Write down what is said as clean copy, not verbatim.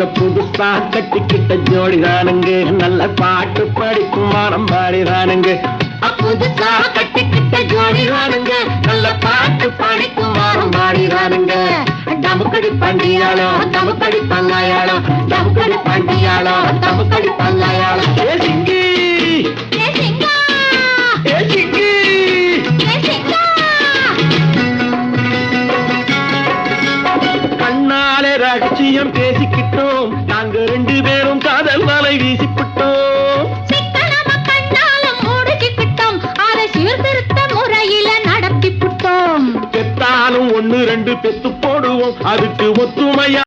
நாங்க புதுசா கட்டிக்கிட்ட ஜோடிதானுங்க, நல்ல பாட்டு படிக்கும் வாரம் பாடிதானுங்க. புதுசா கட்டிக்கிட்ட ஜோடிதானுங்க, நல்ல பாட்டு படிக்கும் வாரம் பாடிதானுங்க. டமுக்கடி பண்டியாளோ டமுக்கடி பங்காயாளோ, டமுக்கடி பண்டியாளோ டமுக்கடி பங்காயாளோ. ஏ சிங்கி ஏ சிங்கா ஏ சிங்கி ஏ சிங்கா. கண்ணாலே ரகசியம் பேசிக்கிட்டோம், நாங்க 2 பேரும் காதல் வலை வீசிக்கிட்டோம். சிக்கனமா கண்ணாலும் முடிச்சுக்கிட்டோம், அதை சீர்திருத்த முறையில நடத்திவிட்டோம். பெத்தாலும் 1 2 பெத்து போடுவோம், அதுக்கு ஒத்துமையா